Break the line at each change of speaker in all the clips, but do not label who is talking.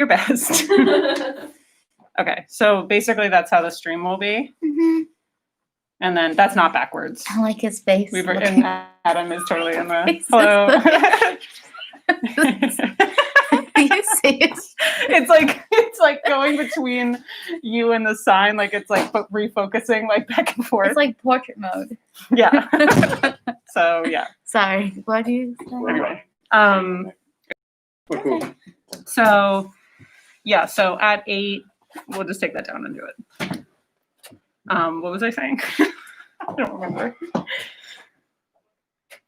your best. Okay, so basically that's how the stream will be.
Mm-hmm.
And then that's not backwards.
I like his face.
We've written Adam is totally in the
Face is
hello.
You see it?
It's like going between you and the sign, like it's like refocusing like back and forth.
It's like portrait mode.
Yeah. So yeah.
Sorry. What do you say?
Anyway.
Cool.
So yeah, so at 8, we'll just take that down and do it. What was I saying? I don't remember.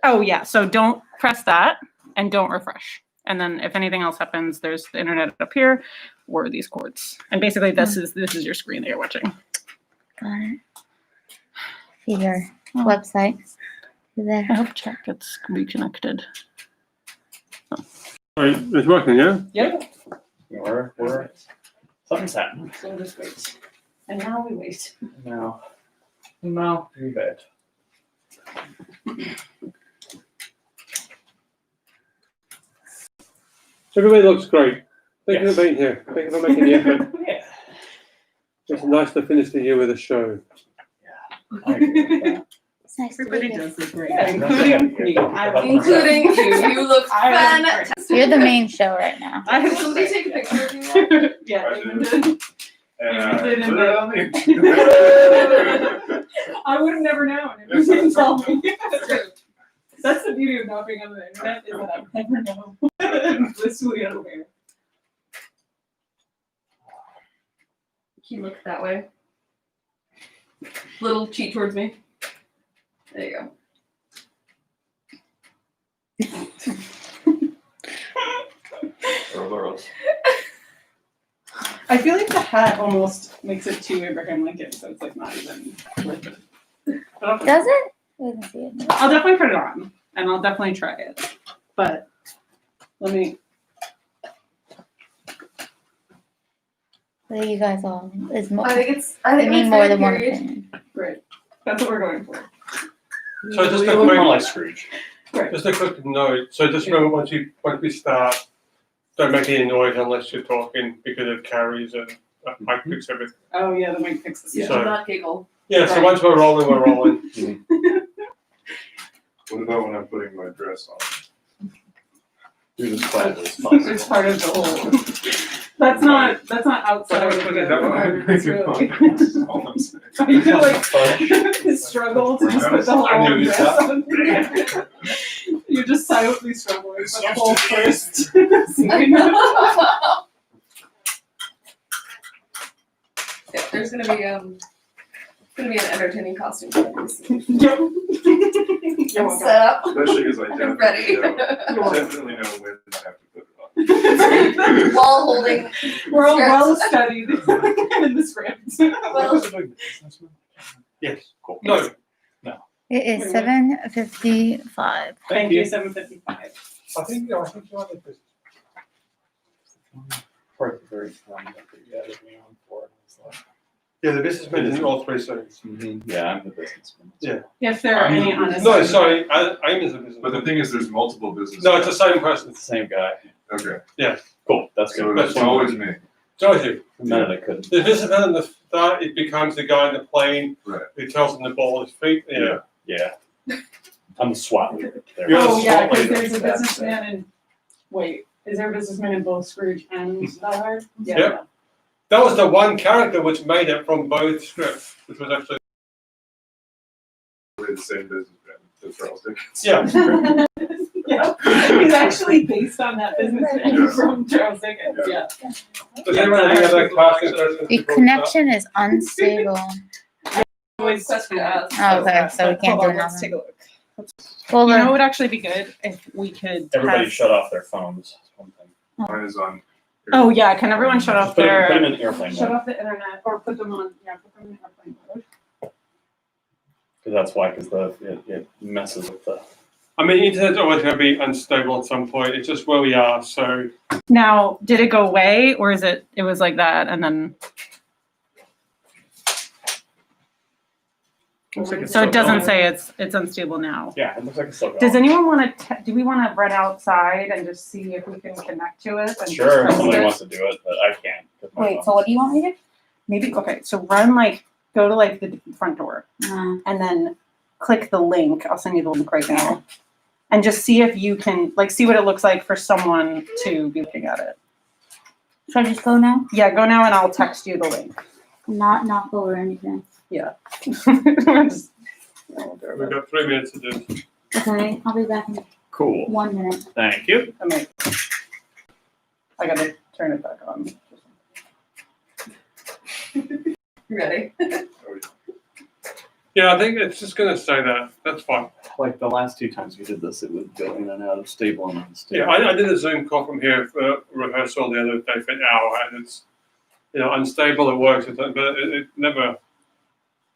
Oh yeah, so don't press that and don't refresh. And then if anything else happens, there's the internet up here or these cords. And basically this is your screen that you're watching.
Got it. See your website. There.
I hope chat gets reconnected.
All right, it's working, yeah?
Yeah.
We're something's happening.
So just wait. And now we wait.
No, too bad.
So everybody looks great. Thank you
Yes.
for being here. Thank you for making the effort.
Yeah.
It's nice to finish the year with a show.
I agree with that.
It's nice
Everybody
to meet
does look great.
Yeah,
Including
that's
me.
Including you. You look
I
fantastic.
you. You're the main show right now.
I
Did somebody take a picture of you?
Yeah,
I
Eamon
did.
did.
Put
did
it
in
on me.
I would have never known if you didn't tell me. That's the beauty of not being on the internet, is that I never know. I'm blissfully unaware.
He looked that way. Little cheat towards me. There you go.
I feel like the hat almost makes it too Abraham Lincoln, so it's like not even worth it.
Does it? We can see it.
I'll definitely put it on, and I'll definitely try it. But let me.
What do you guys all? Is more?
I think
I
it's
need more
very
than one
period.
opinion.
Great. That's what we're going for.
So just
We
a
look more
quick,
like Scrooge.
just a quick note. So just remember once we start, don't make any noise unless you're talking because it carries and mic picks everything.
Oh yeah, the mic fixes.
Yeah,
So-
do not giggle.
Yeah, so once we're rolling, we're rolling.
What about when I'm putting my dress on?
Do this quiet as
It's
possible.
part of the whole. That's not outside of
Is that what I'm
It's
making
really.
fun? All I'm saying.
You feel like struggle to just put the
I
whole
knew this
dress on. You're just silently struggling with the whole first scene.
Yeah, there's gonna be an entertaining costume for this.
Yep.
I'm set up.
Especially because I
I'm
definitely
ready.
definitely know when I have to put it on.
While holding.
We're all
scripts.
well studied in the script.
Well,
Yes.
Cool.
No.
It is 7:55.
Thank you, 7:55.
I think you are the business.
Part of the very fun that you added me on for.
Yeah, the businessman is in all three settings.
Yeah, I'm the businessman.
Yeah.
If there are any honest.
No, sorry, I'm is a businessman.
But the thing is, there's multiple businesses.
No, it's the same person.
It's the same guy.
Okay,
Cool, that's
so
good.
that's always me.
It's always you.
For a minute I couldn't.
The businessman in the start, it becomes the guy in the plane
Right.
who tells him to ball his feet. Yeah.
Yeah. I'm the SWAT leader. There.
You're
Oh
the
yeah,
SWAT
because
leader.
there's a businessman in. Wait, is there a businessman in both Scrooge and Die Hard? Yeah.
Yep. That was the one character which made it from both scripts, which was actually
We're the same businessman, the Charles Dickens.
yeah.
Yeah. He's actually based on that businessman from Charles Dickens. Yeah.
Does anyone have any other questions?
The connection is unstable.
Always
question to ask.
Oh, okay, so we can't
Hold
do
on, let's
another.
take a look.
Well,
You know, it would actually be good if we could.
Everybody
have-
shut off their phones. That's one thing.
Mine is on.
Oh yeah, can everyone shut off
Put them
their?
in airplane
Shut
mode.
off the internet or put them on. Yeah, put them in airplane mode.
Because that's why, because it messes with the.
I mean, internet's always going to be unstable at some point. It's just where we are. So
Now, did it go away, or is it? It was like that, and then.
Looks like it's
So it
still
doesn't
going.
say it's unstable now.
Yeah, it looks like it's still going.
Does anyone want to? Do we want to run outside and just see if we can connect to it? And
Sure, if
just
somebody
test it?
wants to do it, but I can't. 'cause my
Wait,
phone-
so what do you want me to do?
Maybe okay. So run go to the front door and then click the link. I'll send you the link right now, and just see if you can see what it looks like for someone to be looking at it.
Should I just go now?
Yeah, go now and I'll text you the link.
Not knock over anything.
Just-
We've got 3 minutes to do.
Okay, I'll be back in
Cool.
1 minute.
Thank you.
I gotta turn it back on.
You ready?
Yeah, I think it's just gonna say that. That's fine.
Like the last 2 times we did this, it would go in and out of stable and unstable.
Yeah, I did a Zoom call from here for rehearsal the other day for an hour, and it's unstable. It works, but it never.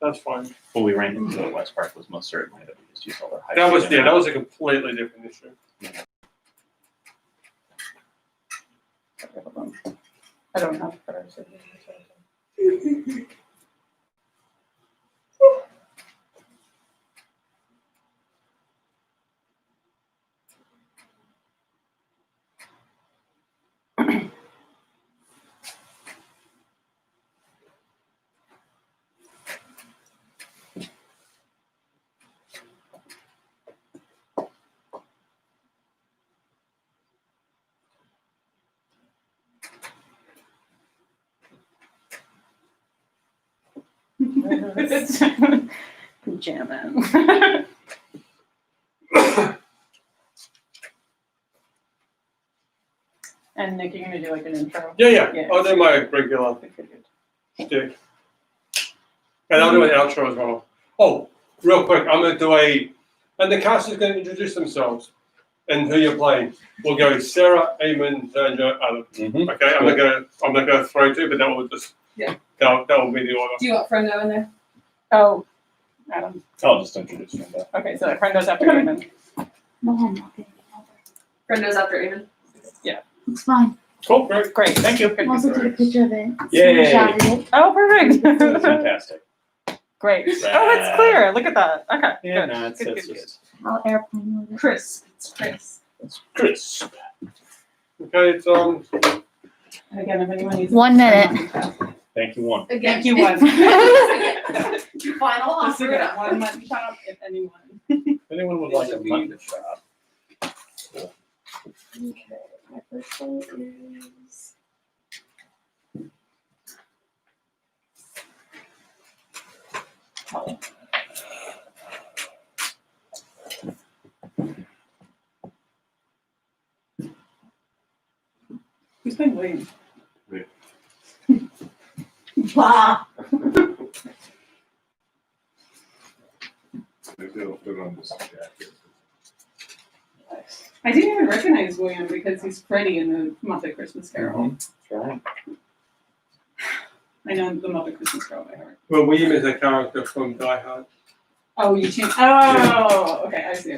That's fine.
What we ran into at West Park was most certainly that we just used all their high.
That was a completely different issue.
I don't have prayers. Jamming. And Nick, you're gonna do an intro?
Yeah.
Yeah.
I'll do my regular stick. And I'll do an outro as well. Oh, real quick, I'm gonna do and the cast is gonna introduce themselves and who you're playing. We'll go Sara, Eamon, Xandra, Adam.
Mm-hmm.
Okay, I'm not gonna throw two, but that will just that will be the order.
Do you want Friendo in there?
Oh, Adam.
I'll just introduce you.
Okay, so Friendo's after Eamon.
No, I'm not getting
Frendo's after Eamon.
It's fine.
Cool, great.
Great, thank you.
I also took a picture of it.
Yay.
Screenshotted it.
Oh, perfect.
Fantastic.
Great. Oh, it's clear. Look at that. Okay.
Yeah,
good.
no, it's
Good.
just
How airplane was it?
Chris. It's Chris.
it's crisp.
Okay, it's
And again, if anyone needs
1 minute.
Thank you, one.
Again.
Thank you, one.
Final
Just to
offer.
get one mutton chop, if anyone.
If anyone would like a mutton chop.
Okay, my first one is. Oh.
Who's playing William?
Me.
Bah.
Maybe I'll put on this jacket.
I didn't even recognize William because he's Freddy in the Muppet Christmas Carol.
That's right.
I know the Muppet Christmas Carol by heart.
well, William is a character from Die Hard.
Oh, you changed. Oh, okay. I see.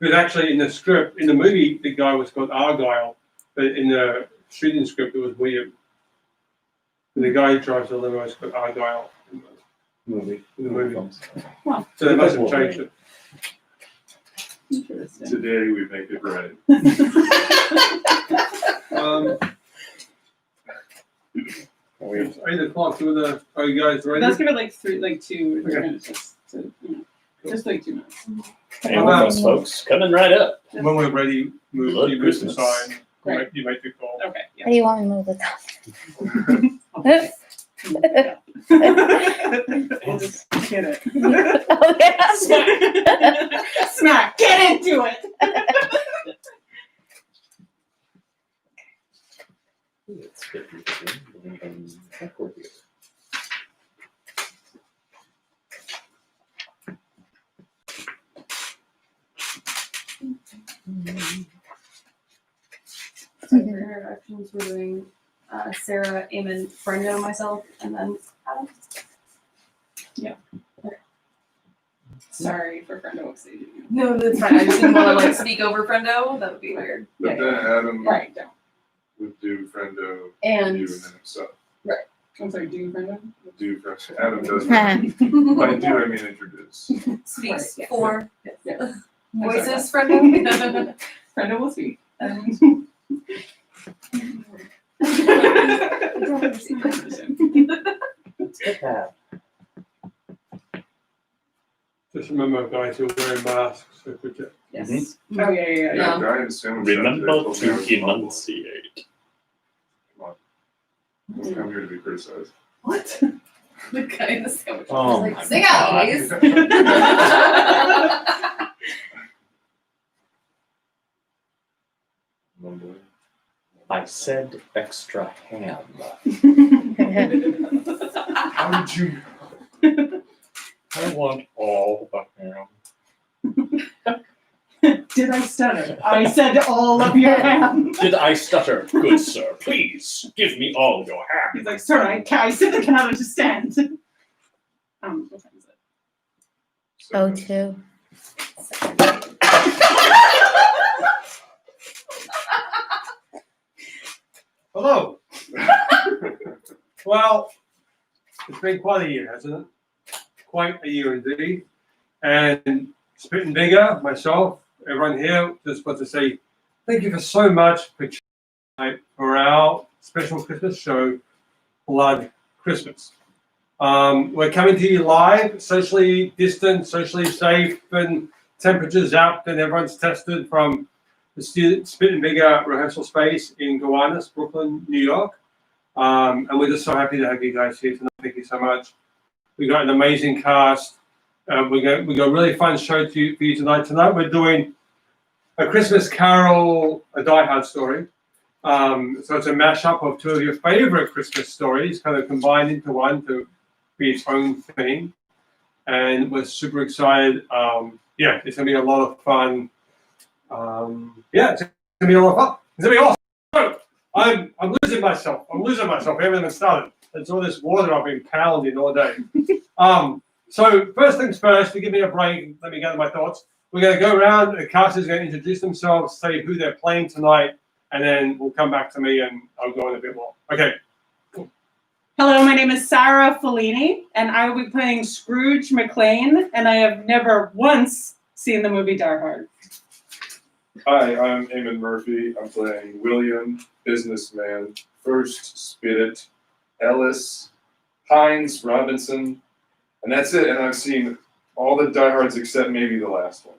But actually, in the script, in the movie, the guy was called Argyle, but in the shooting script, it was William. And the guy who drives the limo is called Argyle in
Movie.
the movie.
Wow.
So they must have changed it.
Interesting.
Today we make it right.
It's 8 o'clock. Are you guys ready?
Let's give it like 2
Okay.
minutes, just 2 minutes.
Hey, those folks coming right up.
When we're ready, move
Love
you move
Christmas.
aside.
Great.
You make the call.
Okay.
How do you want me to move the top?
We'll just get it.
Okay.
Smack. Get into it.
It's 50. Backward here.
So for introductions, we're doing Sara, Eamon, Friendo, myself, and then Adam.
Sorry for Friendo exceeding you.
No, that's fine. I just didn't want to speak over Friendo. That would be weird.
But then Adam
Right. Don't.
would do Friendo,
And
you, and then himself.
I'm sorry. Do Friendo.
do for Adam does. By do, I mean introduce.
Speaks
Yes.
for
Yes.
voices, Friendo.
Friendo will speak.
Just remember, guys, you're wearing masks. So good job.
Yes. Oh yeah.
Yeah, Brian assumes
Remember
that they told me I
to
was humble.
enunciate.
Come on. Don't come here to be criticized.
What?
The guy in the sandwich
Oh
was
my
like, sing out, Leigh.
I said extra ham.
How did you?
I want all the ham.
Did I stutter? I said all of your ham.
Did I stutter? Good sir, please give me all your ham.
He's like, sir, I said I cannot understand. What time is it?
Oh, two.
Hello. Well, it's been quite a year, hasn't it? Quite a year indeed. And spit&vigor, myself, everyone here, just want to say thank you for so much for our special Christmas show, Blood Christmas. We're coming to you live, socially distant, socially safe, and temperatures up, and everyone's tested from the spit&vigor rehearsal space in Gowanus, Brooklyn, New York. And we're just so happy to have you guys here tonight. Thank you so much. We got an amazing cast. We got a really fun show for you tonight. Tonight we're doing A Christmas Carol, a Die Hard story. So it's a mashup of two of your favorite Christmas stories, kind of combined into one to be its own thing. And we're super excited. It's gonna be a lot of fun. It's gonna be a lot of fun. It's gonna be awesome. So, I'm losing myself. Everything has started. It's all this water I've been pounding all day. So first things first, to give me a break, let me gather my thoughts. We're going to go around, the cast is going to introduce themselves, say who they're playing tonight, and then we'll come back to me and I'll go in a bit more. Okay. Cool.
Hello, my name is Sara Fellini, and I will be playing Scrooge McClane, and I have never once seen the movie Die Hard.
Hi, I'm Eamon Murphy. I'm playing William, businessman, First, Spirit, Ellis, Hines, Robinson, and that's it. And I've seen all the Die Hards except maybe the last one.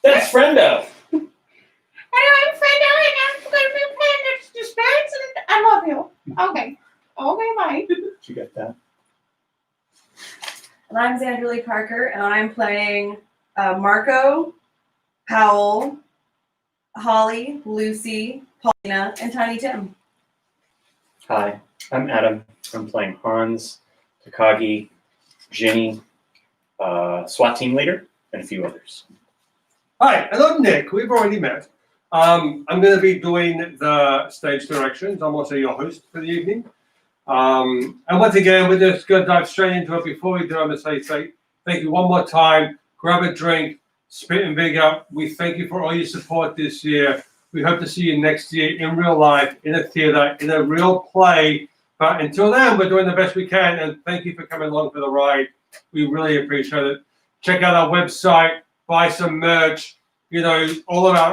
That's Friendo.
Hello, I'm Friendo, and I'm going to be playing the spirits, and I love you. Okay. Okay, bye.
Did you get that?
And I'm Xandra Leigh Parker, and I'm playing Marco, Powell, Holly, Lucy, Paulina, and Tiny Tim.
Hi, I'm Adam. I'm playing Hans, Takagi, Jenny, SWAT team leader, and a few others.
Hi, hello, Nick. We've already met. I'm going to be doing the stage directions. I'm also your host for the evening. And once again, we're just going to dive straight into it. Before we do, I'm going to say thank you one more time. Grab a drink, spit&vigor. We thank you for all your support this year. We hope to see you next year in real life, in a theater, in a real play. But until then, we're doing the best we can. And thank you for coming along for the ride. We really appreciate it. Check out our website, buy some merch. You know,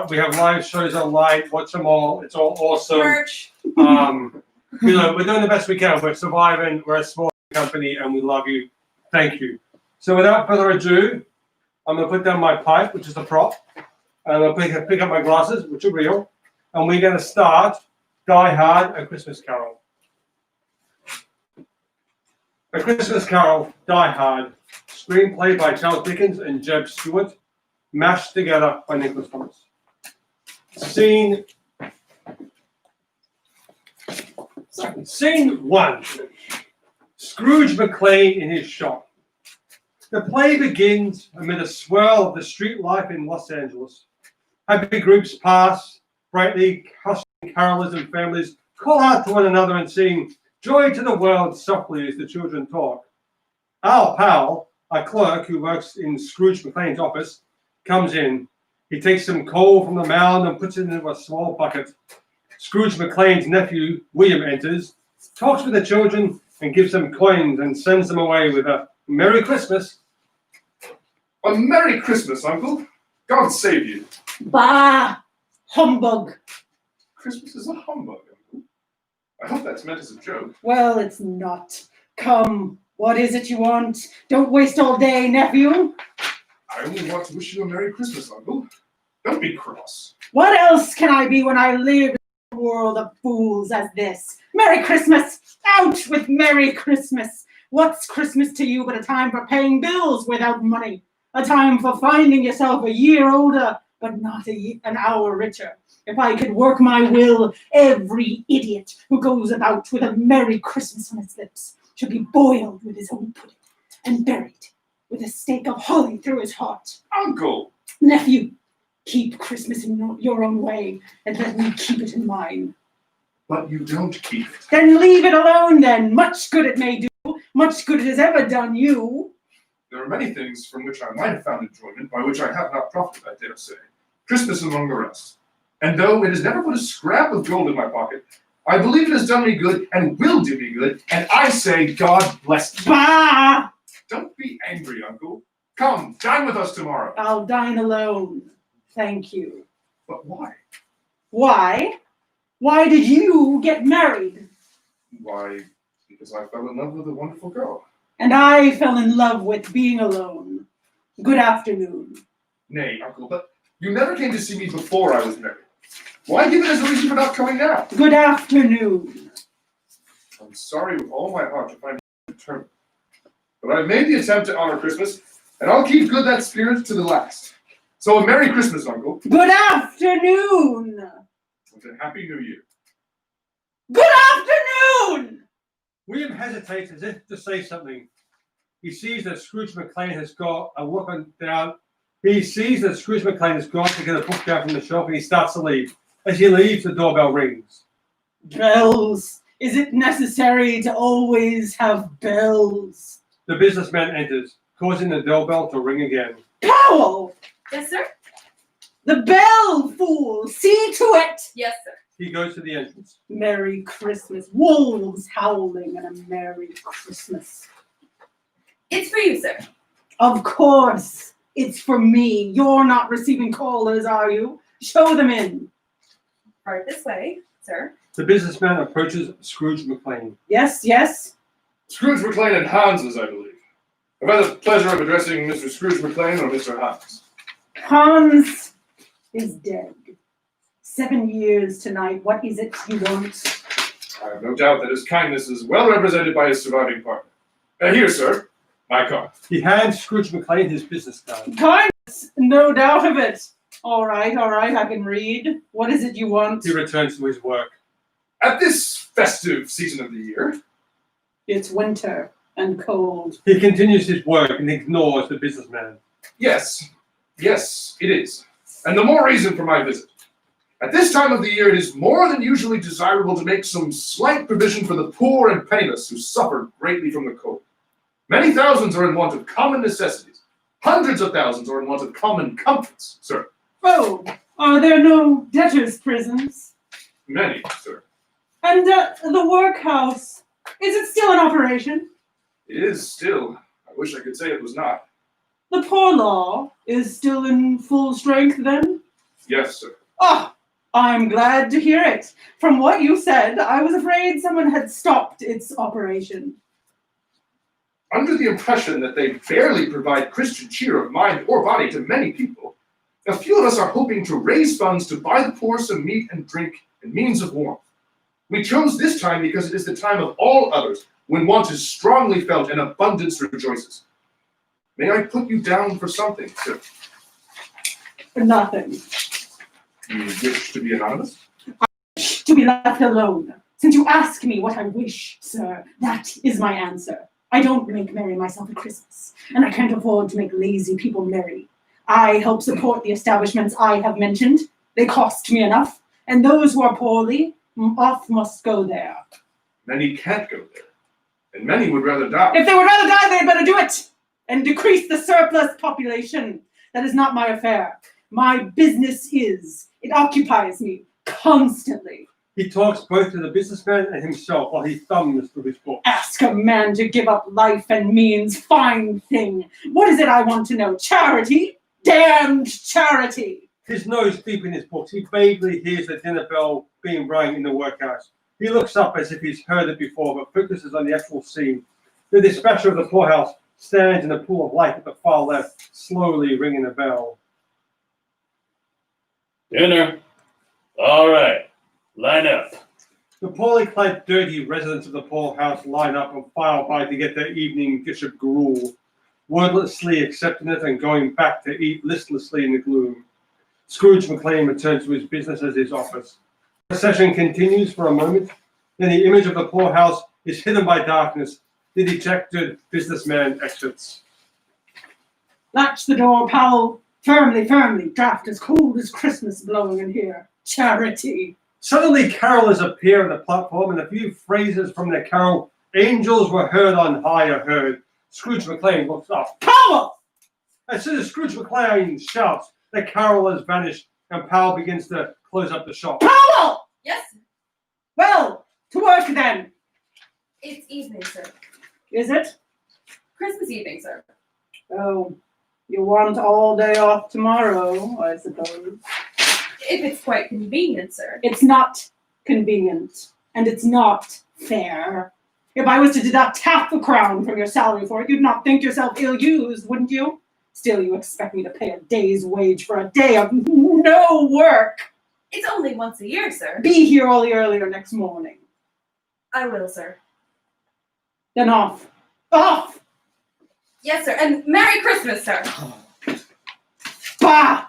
we have live shows online. Watch them all. It's all awesome.
Merch.
You know, we're doing the best we can. We're surviving. We're a small company, and we love you. Thank you. So without further ado, I'm going to put down my pipe, which is the prop. And I'm going to pick up my glasses, which are real. And we're going to start Die Hard, A Christmas Carol. A Christmas Carol, Die Hard. Screenplay by Charles Dickens and Jeb Stewart. Mashed together by Nicholas Thomas. Scene 1. Scrooge McClane in his shop. The play begins amid a swirl of the street life in Los Angeles. Happy groups pass, brightly hustling carolers and families call out to one another and sing "Joy to the World" softly as the children talk. Al Powell, a clerk who works in Scrooge McClane's office, comes in. He takes some coal from the mound and puts it into a small bucket. Scrooge McLean's nephew, William, enters, talks with the children, and gives them coins and sends them away with a Merry Christmas.
A Merry Christmas, Uncle. God save you.
Bah! Humbug.
Christmas is a humbug, Uncle. I hope that's meant as a joke.
Well, it's not. Come, what is it you want? Don't waste all day, nephew.
I only want to wish you a Merry Christmas, Uncle. Don't be cross.
What else can I be when I live in a world of fools as this? Merry Christmas! Out with Merry Christmas! What's Christmas to you but a time for paying bills without money? A time for finding yourself a year older, but not an hour richer. If I could work my will, every idiot who goes about with a Merry Christmas on his lips should be boiled with his own pudding and buried with a stake of holly through his heart.
Uncle!
Nephew, keep Christmas in your own way, and let me keep it in mine.
But you don't keep it.
Then leave it alone then. Much good it may do. Much good it has ever done you.
There are many things from which I might have found enjoyment, by which I have not profited, I dare say. Christmas among the rest. And though it has never put a scrap of gold in my pocket, I believe it has done me good and will do me good, and I say God bless you.
Bah!
Don't be angry, Uncle. Come, dine with us tomorrow.
I'll dine alone. Thank you.
But why?
Why? Why did you get married?
Why, because I fell in love with a wonderful girl.
And I fell in love with being alone. Good afternoon.
Nay, Uncle, but you never came to see me before I was married. Why give it as a reason for not coming now?
Good afternoon.
I'm sorry with all my heart to find you determined. But I've made the attempt to honor Christmas, and I'll keep good that spirit to the last. So a Merry Christmas, Uncle,
Good afternoon.
and a Happy New Year.
Good afternoon.
William hesitates as if to say something. He sees that Scrooge McLean has got a weapon down. He sees that Scrooge McLean has gone to get a book down from the shelf, and he starts to leave. As he leaves, the doorbell rings.
Bells. Is it necessary to always have bells?
The businessman enters, causing the doorbell to ring again.
Powell!
Yes, sir.
The bell, fool! See to it!
Yes, sir.
He goes to the entrance.
Merry Christmas. Wolves howling and a Merry Christmas.
It's for you, sir.
Of course, it's for me. You're not receiving callers, are you? Show them in.
Right this way, sir.
The businessman approaches Scrooge McLean.
Yes, yes.
Scrooge McLean and Hans's, I believe. I've had the pleasure of addressing Mr. Scrooge McLean or Mr. Hans.
Hans is dead. 7 years tonight. What is it you want?
I have no doubt that his kindness is well represented by his surviving partner. Here, sir, my card.
He hands Scrooge McLean his business card.
Kindness, no doubt of it. All right, I can read. What is it you want?
He returns to his work.
At this festive season of the year,
It's winter and cold.
He continues his work and ignores the businessman.
yes, it is. And the more reason for my visit. At this time of the year, it is more than usually desirable to make some slight provision for the poor and penniless who suffer greatly from the cold. Many thousands are in want of common necessities. Hundreds of thousands are in want of common comforts, sir.
Oh, are there no debtors' prisons?
Many, sir.
And the workhouse, is it still in operation?
It is still. I wish I could say it was not.
The poor law is still in full strength then?
Yes, sir.
Oh, I'm glad to hear it. From what you said, I was afraid someone had stopped its operation.
Under the impression that they barely provide Christian cheer of mind or body to many people, a few of us are hoping to raise funds to buy the poor some meat and drink and means of warmth. We chose this time because it is the time of all others when want is strongly felt and abundance rejoices. May I put you down for something, sir?
Nothing.
You wish to be anonymous?
To be left alone. Since you ask me what I wish, sir, that is my answer. I don't make merry myself at Christmas, and I can't afford to make lazy people merry. I help support the establishments I have mentioned. They cost me enough, and those who are poorly off must go there.
Many can't go there, and many would rather die.
If they would rather die, they'd better do it and decrease the surplus population. That is not my affair. My business is. It occupies me constantly.
He talks both to the businessman and himself while he thumbs through his book.
Ask a man to give up life and means, fine thing. What is it I want to know? Charity? Damned charity!
His nose deep in his books, he vaguely hears the dinner bell being rung in the workhouse. He looks up as if he's heard it before, but focuses on the actual scene. The dispatcher of the poorhouse stands in a pool of light at the far left, slowly ringing a bell.
Dinner. All right. Line up.
The poorly clad, dirty residents of the poorhouse line up and file by to get their evening dish of gruel, wordlessly accepting it and going back to eat listlessly in the gloom. Scrooge McLean returns to his business as his office. The session continues for a moment, then the image of the poorhouse is hidden by darkness. The dejected businessman exits.
Latch the door, Powell. Firmly, firmly. Draft as cold as Christmas blowing in here. Charity.
Suddenly carolers appear on the platform, and a few phrases from their carol, "Angels were heard on high," are heard. Scrooge McLean looks up. Powell! As soon as Scrooge McLean shouts, the carolers vanish, and Powell begins to close up the shop.
Powell!
Yes,
Well, to work then.
it's evening, sir.
Is it?
Christmas evening, sir.
Oh, you want all day off tomorrow, I suppose.
If it's quite convenient, sir.
It's not convenient, and it's not fair. If I was to deduct half a crown from your salary for it, you'd not think yourself ill-used, wouldn't you? Still, you expect me to pay a day's wage for a day of no work.
It's only once a year, sir.
Be here all the earlier next morning.
I will, sir.
Then off. Off!
Yes, sir. And Merry Christmas, sir.
Bah!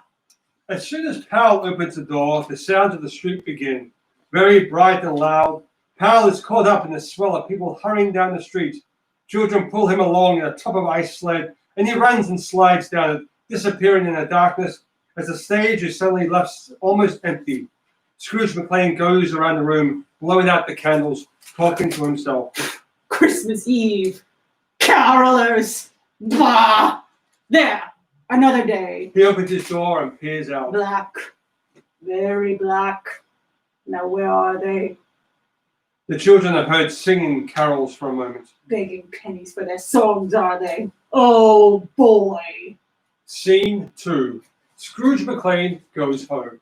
As soon as Powell opens the door, the sounds of the street begin. Very bright and loud. Powell is caught up in the swell of people hurrying down the street. Children pull him along in a top of ice sled, and he runs and slides down it, disappearing in the darkness as the stage is suddenly left almost empty. Scrooge McLean goes around the room, blowing out the candles, talking to himself.
Christmas Eve. Carolers. Bah! There. Another day.
He opens his door and peers out.
Black. Very black. Now where are they?
The children are heard singing carols for a moment.
Begging pennies for their songs, are they? Oh, boy.
Scene 2. Scrooge McLean goes home.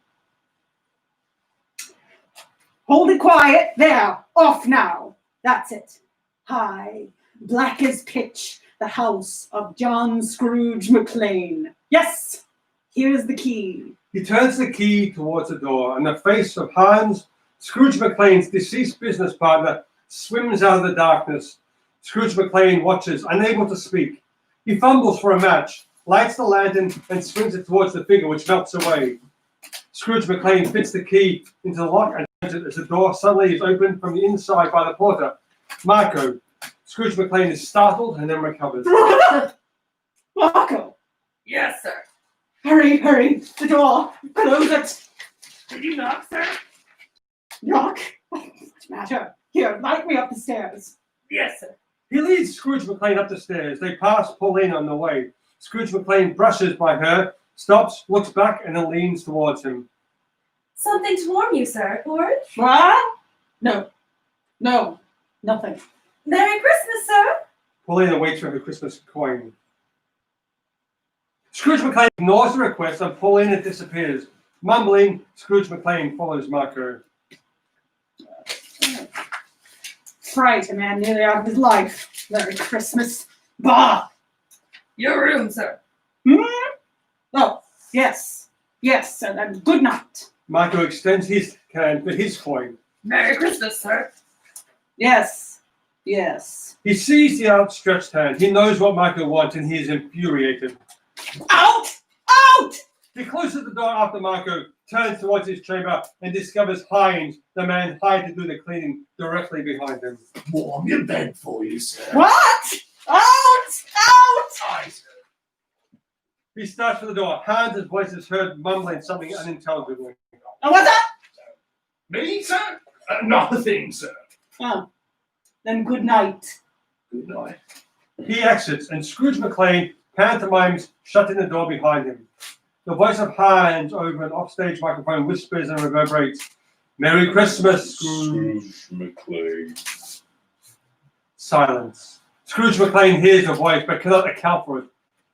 Hold it quiet. There. Off now. That's it. Hi. Black as pitch. The house of John Scrooge McLean. Yes. Here's the key.
He turns the key towards the door, and the face of Hans, Scrooge McLean's deceased business partner, swims out of the darkness. Scrooge McLean watches, unable to speak. He fumbles for a match, lights the lantern, and swings it towards the figure, which melts away. Scrooge McLean fits the key into the lock and turns it as the door suddenly is opened from the inside by the porter, Marco. Scrooge McLean is startled and then recovers.
Marco.
Yes, sir.
Hurry, hurry. The door. Close it.
Did you knock, sir?
Knock. What's the matter? Here, light me up the stairs.
Yes, sir.
He leads Scrooge McLean up the stairs. They pass Pauline on the way. Scrooge McLean brushes by her, stops, looks back, and then leans towards him.
Something to warm you, sir. Or
What? No. No. Nothing.
Merry Christmas, sir.
Paulina waits for her Christmas coin. Scrooge McLean ignores the request and Paulina disappears. Mumbling, Scrooge McLean follows Marco.
Fright a man nearly out of his life. Merry Christmas. Bah!
Your room, sir.
Oh, yes. Yes, and good night.
Marco extends his hand for his coin.
Merry Christmas, sir.
Yes. Yes.
He sees the outstretched hand. He knows what Marco wants and he is infuriated.
Out! Out!
He closes the door after Marco, turns towards his chamber, and discovers Hines, the man hired to do the cleaning, directly behind him.
Warm your bed for you, sir.
What? Out! Out!
Aye, sir.
He starts for the door. Hans' voice is heard mumbling something unintelligibly.
Oh, what's that?
Me, sir? Nothing, sir.
Oh, then good night.
Good night.
He exits, and Scrooge McLean pantomimes shutting the door behind him. The voice of Hans over an offstage microphone whispers and reverberates, Merry Christmas, Scrooge.
Scrooge McLean.
Silence. Scrooge McLean hears the voice but cannot account for it.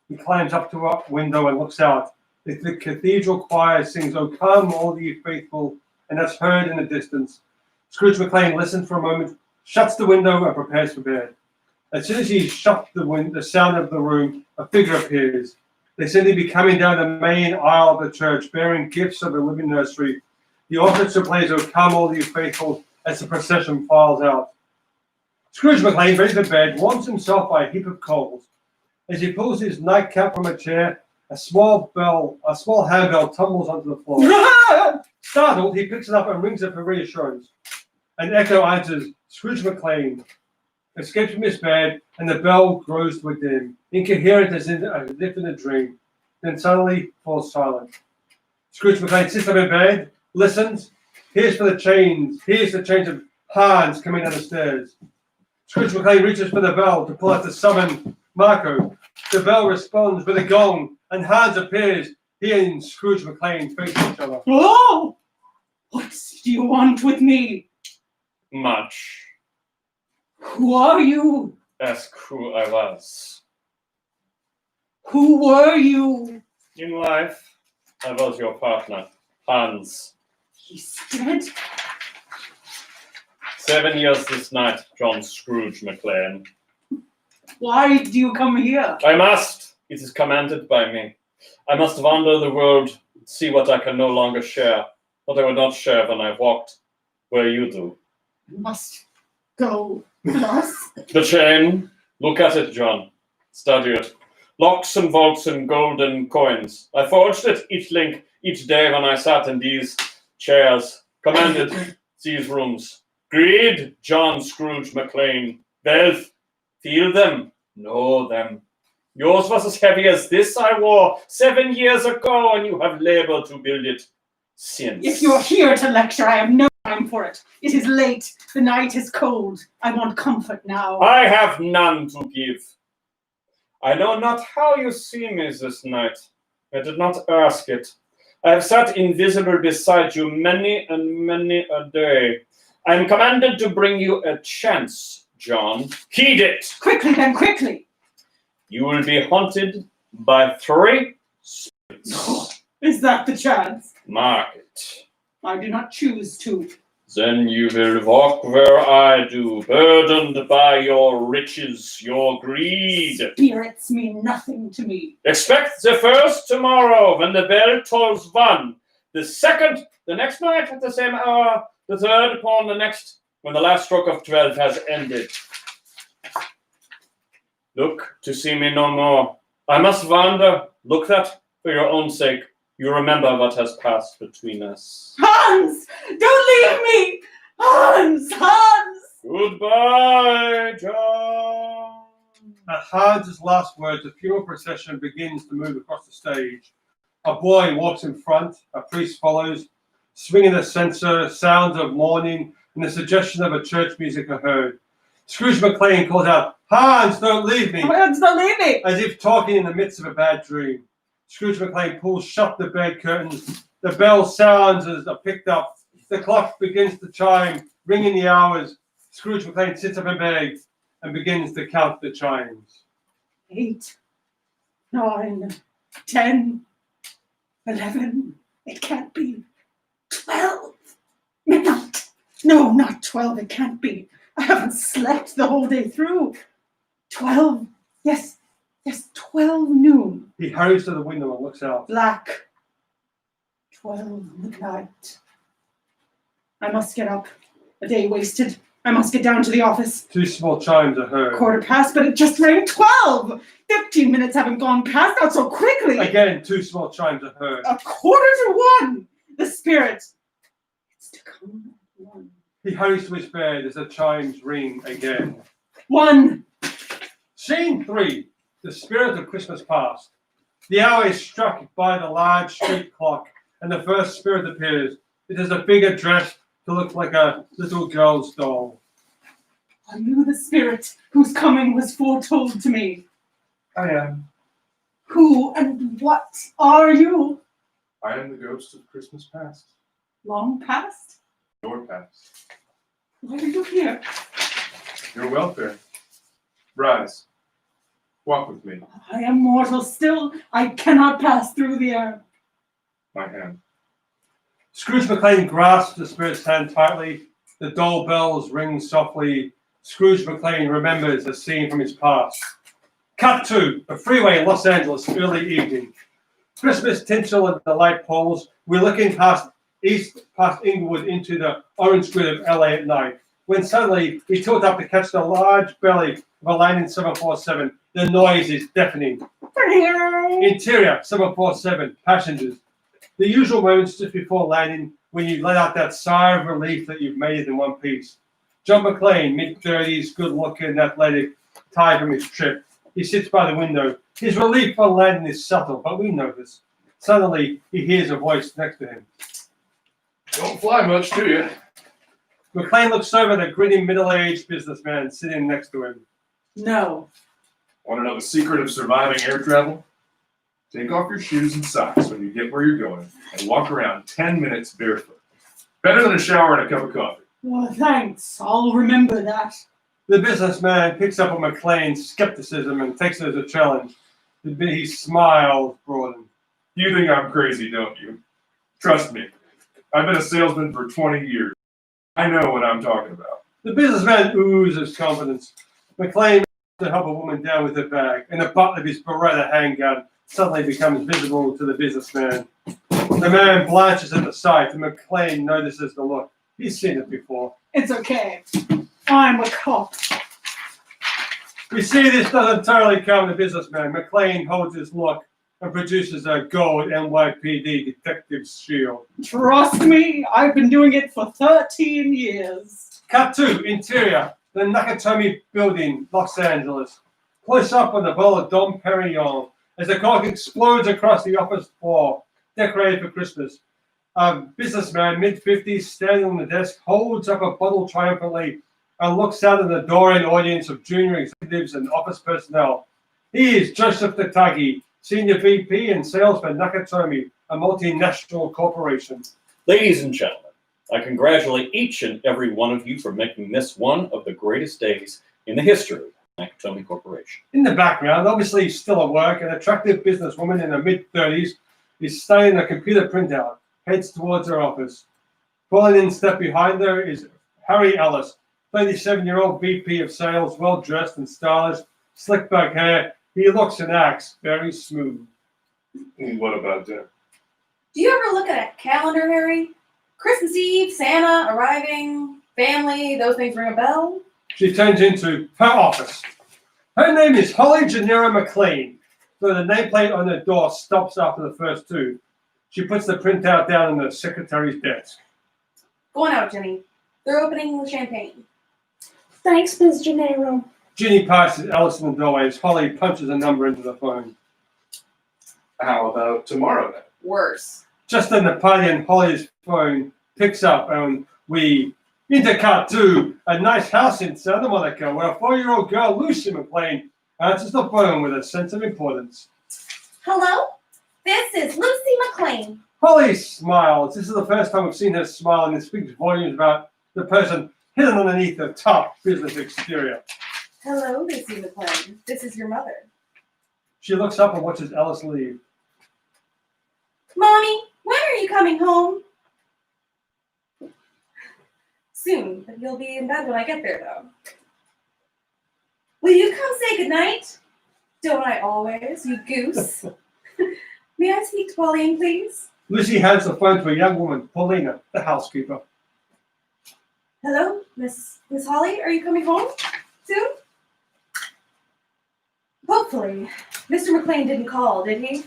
He climbs up to a window and looks out. The cathedral choir sings, "O come, all ye faithful," and that's heard in the distance. Scrooge McLean listens for a moment, shuts the window, and prepares for bed. As soon as he shuts the sound of the room, a figure appears. They seem to be coming down the main aisle of the church, bearing gifts of the living nursery. The orchestra plays, "O come, all ye faithful," as the procession files out. Scrooge McLean, ready for bed, warms himself by a heap of coals. As he pulls his nightcap from a chair, a small handbell tumbles onto the floor. Startled, he picks it up and rings it for reassurance. An echo answers, "Scrooge McLean," escapes from his bed, and the bell grows to a din, incoherent as if in a dream. Then suddenly falls silent. Scrooge McLean sits up in bed, listens, hears the change of Hans coming down the stairs. Scrooge McLean reaches for the bell to pull out to summon Marco. The bell responds with a gong, and Hans appears. He and Scrooge McLean face each other.
Oh! What do you want with me?
Much.
Who are you?
Ask who I was.
Who were you?
In life, I was your partner, Hans.
He's dead.
7 years this night, John Scrooge McLean.
Why do you come here?
I must. It is commanded by me. I must wander the world, see what I can no longer share, what I would not share when I walked where you do.
You must go with us.
The chain, look at it, John. Study it. Locks and vaults and golden coins. I forged it, each link, each day when I sat in these chairs, commanded these rooms. Greed, John Scrooge McLean. Wealth, feel them, know them. Yours was as heavy as this I wore 7 years ago, and you have labored to build it since.
If you're here to lecture, I have no time for it. It is late. The night is cold. I want comfort now.
I have none to give. I know not how you see me this night. I did not ask it. I have sat invisible beside you many and many a day. I am commanded to bring you a chance, John. Heed it.
Quickly, then, quickly.
You will be haunted by 3 spirits.
Is that the chance?
Mark it.
I do not choose to.
Then you will walk where I do, burdened by your riches, your greed.
Spirits mean nothing to me.
Expect the first tomorrow when the bell tolls 1, the second the next night at the same hour, the third upon the next when the last stroke of 12 has ended. Look to see me no more. I must wander. Look that, for your own sake, you remember what has passed between us.
Hans! Don't leave me! Hans! Hans!
Goodbye, John.
At Hans' last words, the funeral procession begins to move across the stage. A boy walks in front, a priest follows, swinging a censer, sounds of mourning, and the suggestion of a church music are heard. Scrooge McLean calls out, "Hans, don't leave me!"
Hans, don't leave me!
As if talking in the midst of a bad dream. Scrooge McLean pulls shut the bed curtains. The bell sounds as they're picked up. The clock begins to chime, ringing the hours. Scrooge McLean sits up in bed and begins to count the chimes.
8, 9, 10, 11. It can't be. 12. Midnight. No, not 12. It can't be. I haven't slept the whole day through. 12. Yes, 12 noon.
He hurries to the window and looks out.
Black. 12 midnight. I must get up. A day wasted. I must get down to the office.
2 small chimes are heard.
1:15, but it just rang 12. 15 minutes haven't gone past, not so quickly.
Again, 2 small chimes are heard.
1:45. The spirit. It's to come at 1.
He hurries to his bed as the chimes ring again.
1.
Scene 3. The spirit of Christmas past. The hour is struck by the large street clock, and the first spirit appears. It is a figure dressed to look like a little girl's doll.
Are you the spirit whose coming was foretold to me?
I am.
Who and what are you?
I am the ghost of Christmas past.
Long past?
Your past.
Why are you here?
Your welfare. Rise. Walk with me.
I am mortal still. I cannot pass through the air.
My hand.
Scrooge McLean grasps the spirit's hand tightly. The dull bells ring softly. Scrooge McLean remembers a scene from his past. Cut to the freeway in Los Angeles, early evening. Christmas tinsel and the light poles. We're looking past Inglewood into the orange grid of LA at night. When suddenly we tilt up to catch the large belly of a landing 747. The noise is deafening. Interior 747, passengers. The usual moments just before landing when you let out that sigh of relief that you've made it in one piece. John McClane, mid-30s, good-looking, athletic, tired from his trip. He sits by the window. His relief on landing is subtle, but we notice. Suddenly, he hears a voice next to him.
Don't fly much, do you?
McClane looks over at a grinning middle-aged businessman sitting next to him.
No.
Want to know the secret of surviving air travel? Take off your shoes and socks when you get where you're going and walk around 10 minutes barefoot. Better than a shower and a cup of coffee.
Oh, thanks. I'll remember that.
The businessman picks up on McClane's skepticism and takes it as a challenge. His smile broadens.
You think I'm crazy, don't you? Trust me. I've been a salesman for 20 years. I know what I'm talking about.
The businessman oozes confidence. McClane to help a woman down with her bag, and the butt of his Beretta handgun suddenly becomes visible to the businessman. The man blanches at the sight, and McClane notices the look. He's seen it before.
It's okay. I'm a cop.
We see this doesn't totally calm the businessman. McClane holds his look and produces a gold NYPD detective's shield.
Trust me, I've been doing it for 13 years.
Cut to interior, the Nakatomi building, Los Angeles. Close up on the bowl of Dom Perignon as the cork explodes across the office floor, decorated for Christmas. A businessman, mid-50s, standing on the desk, holds up a bottle triumphantly and looks out at the adoring audience of junior executives and office personnel. He is Joseph Tatagi, Senior VP and sales for Nakatomi, a multinational corporation.
Ladies and gentlemen, I congratulate each and every one of you for making this one of the greatest days in the history of Nakatomi Corporation.
In the background, obviously still at work, an attractive businesswoman in her mid-30s is studying a computer printout, heads towards her office. Falling in step behind her is Harry Ellis, 37-year-old VP of sales, well-dressed and stylish, slick back hair. He looks and acts very smooth.
What about dinner?
Do you ever look at a calendar, Harry? Christmas Eve, Santa, arriving, family, those things ring a bell?
She turns into her office. Her name is Holly Gennaro McLean, so the nameplate on her door stops after the first two. She puts the printout down on the secretary's desk.
Go on out, Jenny. They're opening the champagne.
Thanks, Ms. Gennaro.
Ginny passes Alice in the doorway as Holly punches a number into the phone.
How about tomorrow then?
Worse.
Just then the party and Holly's phone picks up and we intercut to a nice house in Santa Monica where a 4-year-old girl, Lucy McLean, answers the phone with a sense of importance.
Hello? This is Lucy McLean.
Holly smiles. This is the first time we've seen her smile, and it speaks volumes about the person hidden underneath the tough business exterior.
Hello, Lucy McLean. This is your mother.
She looks up and watches Alice leave.
Mommy, when are you coming home?
Soon, but you'll be in bed when I get there, though. Will you come say goodnight? Don't I always, you goose? May I speak to Pauline, please?
Lucy hands the phone to a young woman, Paulina, the housekeeper.
Hello, Miss Holly, are you coming home soon? Hopefully. Mr. McLean didn't call, did he?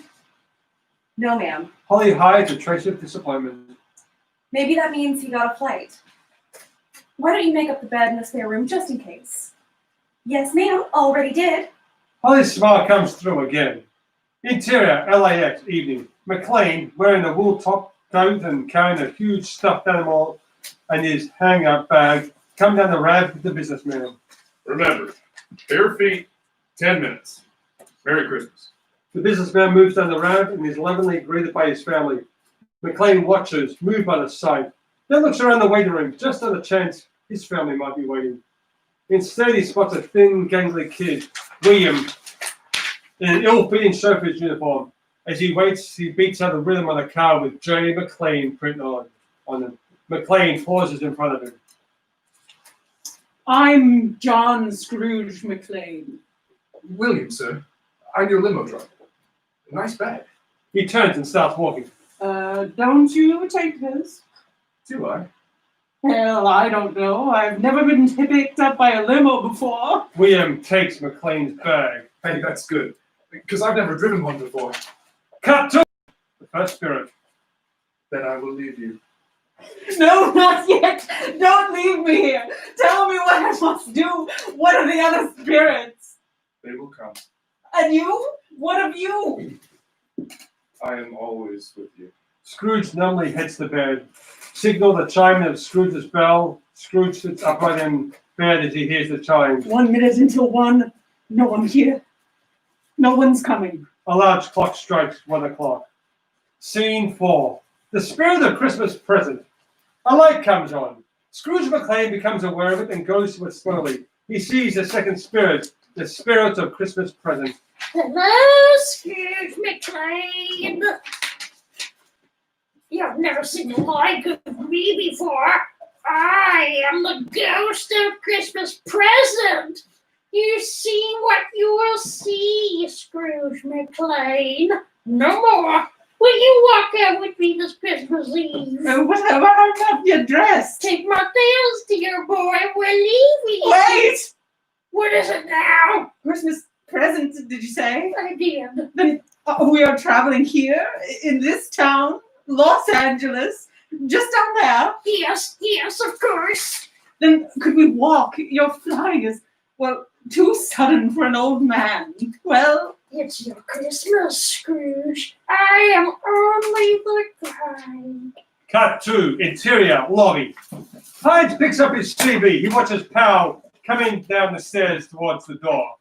No, ma'am.
Holly hides a trace of disappointment.
Maybe that means he got a flight. Why don't you make up the bed in the spare room just in case?
Yes, ma'am, already did.
Holly's smile comes through again. Interior, LAX, evening. McLean, wearing a wool top coat and carrying a huge stuffed animal and his hang-up bag, come down the ramp with the businessman.
Remember, bare feet, 10 minutes. Merry Christmas.
The businessman moves down the ramp and is lovingly greeted by his family. McLean watches, moved by the sight. Then looks around the waiting room, just on the chance his family might be waiting. Instead, he spots a thin, gangly kid, William, in an ill-fitting chauffeur's uniform. As he waits, he beats out the rhythm on a car with J. McLean printed on him. McLean pauses in front of him.
I'm John Scrooge McLean.
William, sir. I'm your limo driver. Nice bag.
He turns and starts walking.
Don't you take this?
Do I?
Well, I don't know. I've never been picked up by a limo before.
William takes McLean's bag.
Hey, that's good. Because I've never driven one before.
Cut to the first spirit.
Then I will leave you.
No, not yet. Don't leave me here. Tell me what I must do. What are the other spirits?
They will come.
And you? What of you?
I am always with you.
Scrooge numbly hits the bed. Signal the chiming of Scrooge's bell. Scrooge sits upright in bed as he hears the chime.
1 minute until 1. No one here. No one's coming.
A large clock strikes 1 o'clock. Scene 4. The spirit of Christmas present. A light comes on. Scrooge McLean becomes aware of it and goes to it slowly. He sees the second spirit, the spirit of Christmas present.
Hello, Scrooge McLean. You've never seen the like of me before. I am the ghost of Christmas present. You've seen what you will see, Scrooge McLean. No more. Will you walk out with me this Christmas Eve?
What about your dress?
Take my things, dear boy. We're leaving.
Wait!
What is it now?
Christmas present, did you say?
I did.
Then we are traveling here in this town, Los Angeles, just down there.
Yes, of course.
Then could we walk? Your flying is, well, too sudden for an old man. Well,
It's your Christmas, Scrooge. I am only the guide.
Cut to interior lobby. Hines picks up his TV. He watches Powell coming down the stairs towards the door.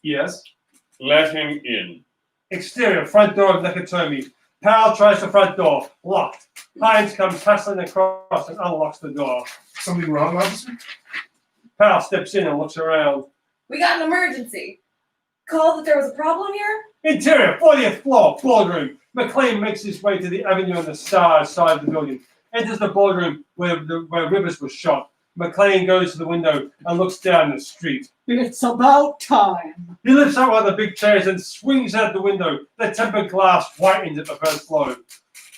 Yes?
Let him in.
Exterior front door of Nakatomi. Powell tries the front door. Locked. Hines comes hustling across and unlocks the door.
Something wrong, officer?
Powell steps in and looks around.
We got an emergency. Called that there was a problem here?
Interior, 40th floor, boardroom. McLean makes his way to the avenue on the Stars side of the building. Enters the boardroom where Rivers was shot. McLean goes to the window and looks down the street.
it's about time.
He lifts up one of the big chairs and swings out the window. The tempered glass whitens at the first blow.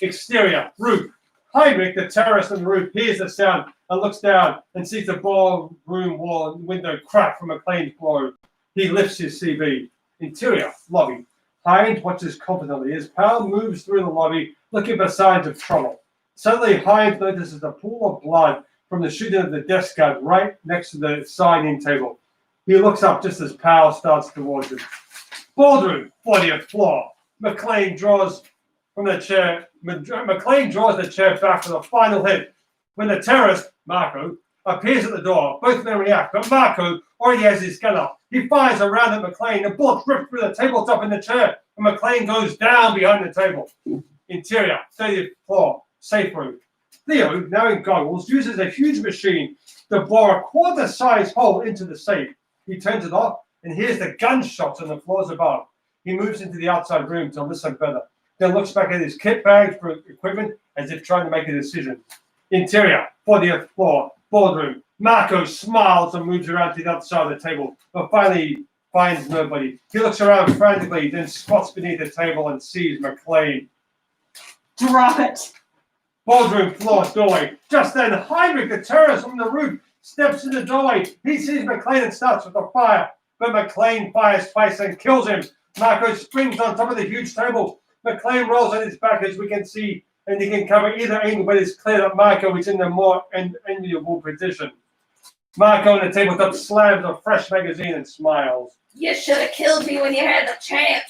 Exterior, roof. Heinrich, the terrorist on the roof, hears the sound and looks down and sees the ballroom wall and window crack from McLean's blow. He lifts his CV. Interior, lobby. Hines watches confidently as Powell moves through the lobby looking for signs of trouble. Suddenly, Hines notices a pool of blood from the shooting of the desk guard right next to the sign-in table. He looks up just as Powell starts towards him. Boardroom, 40th floor. McLean draws the chair back for the final hit. When the terrorist, Marco, appears at the door, both men react, but Marco already has his gun up. He fires around at McLean. The bullet rips through the tabletop in the chair, and McLean goes down behind the table. Interior, 30th floor, safe room. Theo, now in goggles, uses a huge machine to bore a quarter-size hole into the safe. He turns it off and hears the gunshots on the floors above. He moves into the outside room to listen better, then looks back at his kit bag for equipment as if trying to make a decision. Interior, 40th floor, boardroom. Marco smiles and moves around to the other side of the table, but finally finds nobody. He looks around frantically, then squats beneath the table and sees McLean.
Drop it.
Boardroom floor doorway. Just then, Heinrich, the terrorist from the roof, steps in the doorway. He sees McLean and starts with the fire, but McLean fires twice and kills him. Marco springs on top of the huge table. McLean rolls on his back, as we can see, and he can cover either angle, but it's clear that Marco is in the more enviable position. Marco on the tabletop slams a fresh magazine and smiles.
You should have killed me when you had the chance.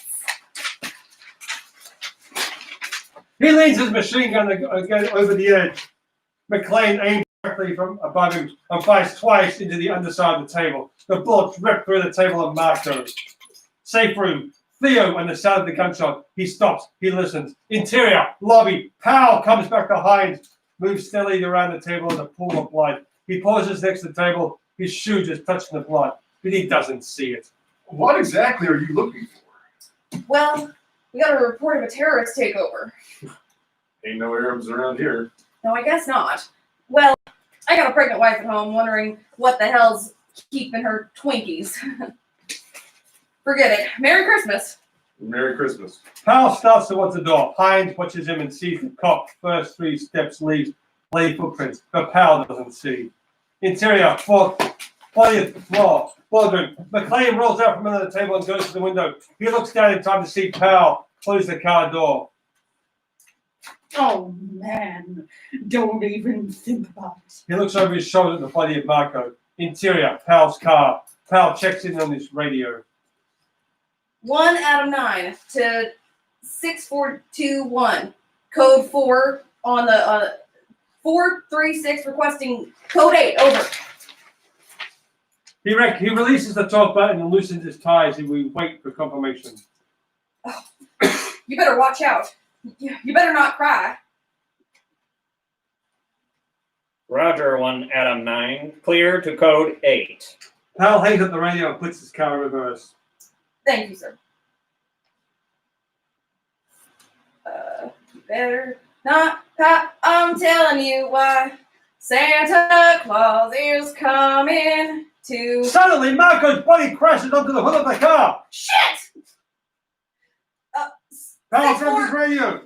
He leans his machine gun again over the edge. McLean aims directly from above him and fires twice into the underside of the table. The bullets rip through the table of Marco. Safe room. Theo on the sound of the gunshot. He stops. He listens. Interior, lobby. Powell comes back to Hines. moves steadily around the table in a pool of blood. He pauses next to the table, his shoe just touching the blood, but he doesn't see it.
What exactly are you looking for?
Well, we got a report of a terrorist takeover.
Ain't no Arabs around here.
No, I guess not. Well, I got a pregnant wife at home wondering what the hell's keeping her Twinkies. Forget it. Merry Christmas.
Merry Christmas.
Powell starts towards the door. Hines watches him and sees the cop. First 3 steps leaves Leigh footprints, but Powell doesn't see. Interior, 40th floor, boardroom. McLean rolls out from under the table and goes to the window. He looks down in time to see Powell close the car door.
Oh man, don't even think about it.
He looks over his shoulder at the body of Marco. Interior, Powell's car. Powell checks in on his radio.
1 out of 9 to 6421. Code 4 on the 436 requesting code 8. Over.
He releases the talk button and loosens his ties, and we wait for confirmation.
You better watch out. You better not cry.
Roger, 1 out of 9. Clear to code 8.
Powell hangs up the radio and puts his car in reverse.
Thank you, sir. You better not cry. I'm telling you why. Santa Claus is coming to...
Suddenly, Marco's body crashes onto the hood of the car.
Shit!
Powell grabs his radio.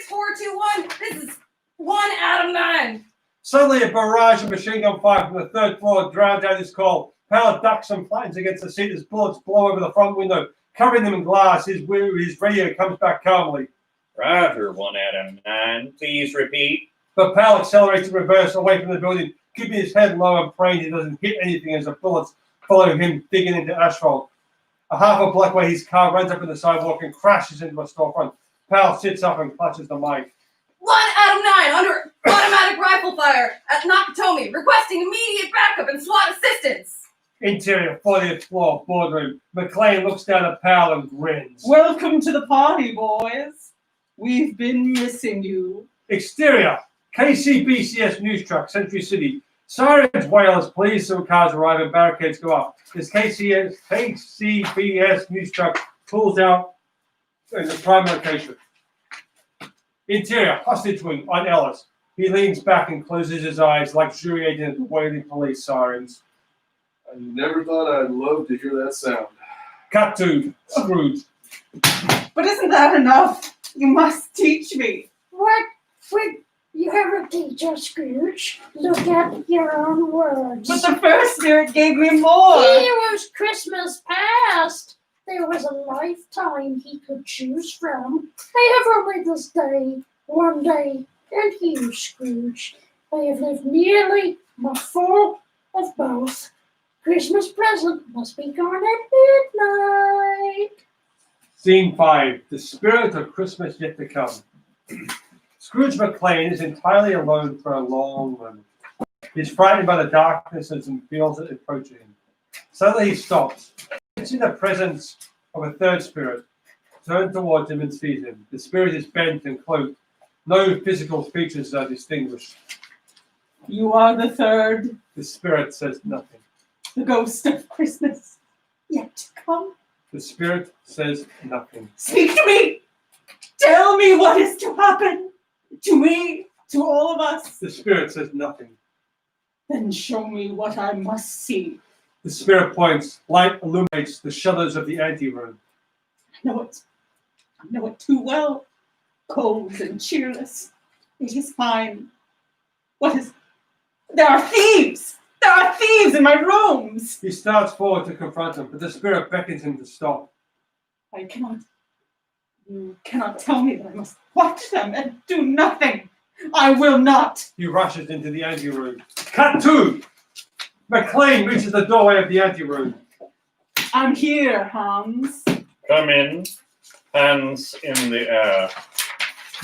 6421. This is 1 out of 9.
Suddenly, a barrage of machine gun fire from the 3rd floor drowns out his call. Powell ducks and flattens against the seat as bullets blow over the front window, covering them in glass. His radio comes back calmly.
Roger, 1 out of 9. Please repeat.
But Powell accelerates in reverse away from the building, keeping his head low and praying he doesn't hit anything as the bullets follow him digging into asphalt. A half a block away, his car runs up in the sidewalk and crashes into a storefront. Powell sits up and clutches the mic.
1 out of 9 under automatic rifle fire at Nakatomi, requesting immediate backup and SWAT assistance.
Interior, 40th floor, boardroom. McLean looks down at Powell and grins.
Welcome to the party, boys. We've been missing you.
Exterior, KCBCS news truck, Century City. Sirens wail as police and cars arrive and barricades go up. As KCBS news truck pulls out in the prime location. Interior, hostage wing on Ellis. He leans back and closes his eyes, luxuriating at the wailing police sirens.
I never thought I'd love to hear that sound.
Cut to Scrooge.
But isn't that enough? You must teach me.
What would you ever teach us, Scrooge? Look at your own words.
But the first spirit gave me more.
He was Christmas past. There was a lifetime he could choose from. I have only this day, one day, and you, Scrooge. I have lived nearly my full of both. Christmas present must be gone at midnight.
Scene 5. The spirit of Christmas yet to come. Scrooge McLean is entirely alone for a long moment. He's frightened by the darkness and feels it approaching him. Suddenly he stops. It's in the presence of a third spirit. Turned towards him and sees him. The spirit is bent and cloaked. No physical features are distinguished.
You are the third,
The spirit says nothing.
the ghost of Christmas yet to come.
The spirit says nothing.
Speak to me. Tell me what is to happen. To me, to all of us.
The spirit says nothing.
Then show me what I must see.
The spirit points. Light illuminates the shutters of the anteroom.
I know it too well. Cold and cheerless. It is fine. What is... There are thieves! There are thieves in my rooms!
He starts forward to confront him, but the spirit beckons him to stop.
I cannot... You cannot tell me that I must watch them and do nothing. I will not.
He rushes into the anteroom. Cut 2! McLean reaches the doorway of the anteroom.
I'm here, Hans.
Come in. Hands in the air.